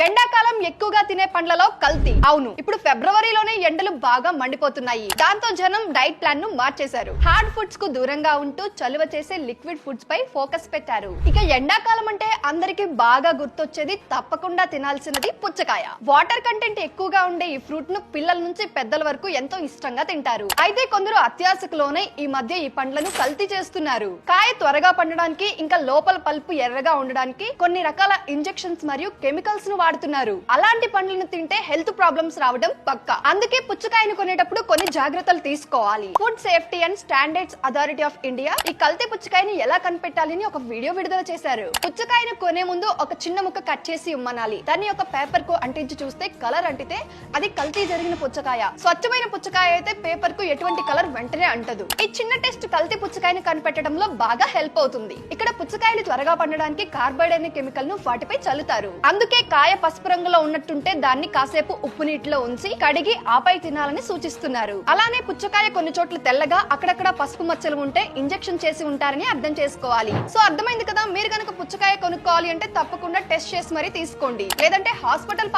ఎండాకాలం ఎక్కువగా తినే పండ్లలో కల్తీ. అవును, ఇప్పుడు ఫిబ్రవరిలోనే ఎండలు బాగా మండిపోతున్నాయి. దాంతో జనం డైట్ ప్లాన్ ను మార్చేశారు. హార్డ్ ఫుడ్స్ కు దూరంగా ఉంటూ చలువ చేసే లిక్విడ్ ఫుడ్స్ పై ఫోకస్ పెట్టారు. ఇక ఎండాకాలం అంటే అందరికి బాగా గుర్తొచ్చేది తప్పకుండా తినాల్సినది పుచ్చకాయ. వాటర్ కంటెంట్ ఎక్కువగా ఉండే ఈ ఫ్రూట్ ను పిల్లల నుంచి పెద్దల వరకు ఎంతో ఇష్టంగా తింటారు. అయితే కొందరు అత్యాశకు లోనై ఈ మధ్య ఈ పండ్లను కల్తీ చేస్తున్నారు. కాయ త్వరగా పండడానికి, ఇంకా లోపల పల్పు ఎర్రగా ఉండడానికి కొన్ని రకాల ఇంజెక్షన్స్ మరియు కెమికల్స్ ను వాడుతున్నారు. అలాంటి పండ్లను తింటే హెల్త్ ప్రాబ్లమ్స్ రావడం పక్కా. అందుకే పుచ్చకాయను కొనేటప్పుడు కొన్ని జాగ్రత్తలు తీసుకోవాలి. Food safety and standards authority of India ఈ కల్తీ పుచ్చకాయని ఎలా కనిపెట్టాలని ఒక వీడియో విడుదల చేశారు. పుచ్చకాయను కొనే ముందు ఒక చిన్న ముక్క కట్ చేసి ఇమ్మనాలి. దాన్ని ఒక పేపర్ కు అంటించి చూస్తే కలర్ అంటితే అది కల్తీ జరిగిన పుచ్చకాయ. స్వచ్ఛమైన పుచ్చకాయ అయితే పేపర్ కు ఎటువంటి కలర్ వెంటనే అంటదు. ఈ చిన్న టెస్ట్ కల్తీ పుచ్చకాయను కనిపెట్టడంలో బాగా హెల్ప్ అవుతుంది. ఇక్కడ పుచ్చకాయలు త్వరగా పండడానికి కార్బైడ్ అనే కెమికల్ ను వాటిపై చల్లుతారు. అందుకే కాయ పసుపు రంగులో ఉన్నట్టుంటే దాన్ని కాసేపు ఉప్పు నీటిలో ఉంచి కడిగి ఆపై తినాలని సూచిస్తున్నారు. అలానే పుచ్చకాయ కొన్ని చోట్ల తెల్లగా, అక్కడక్కడ పసుపు మచ్చలు ఉంటే ఇంజెక్షన్ చేసి ఉంటారని అర్థం చేసుకోవాలి. సో అర్థమైంది కదా. మీరు కనుక పుచ్చకాయ కొనుక్కోవాలి అంటే తప్పకుండా టెస్ట్ చేసి మరీ తీసుకోండి. లేదంటే హాస్పిటల్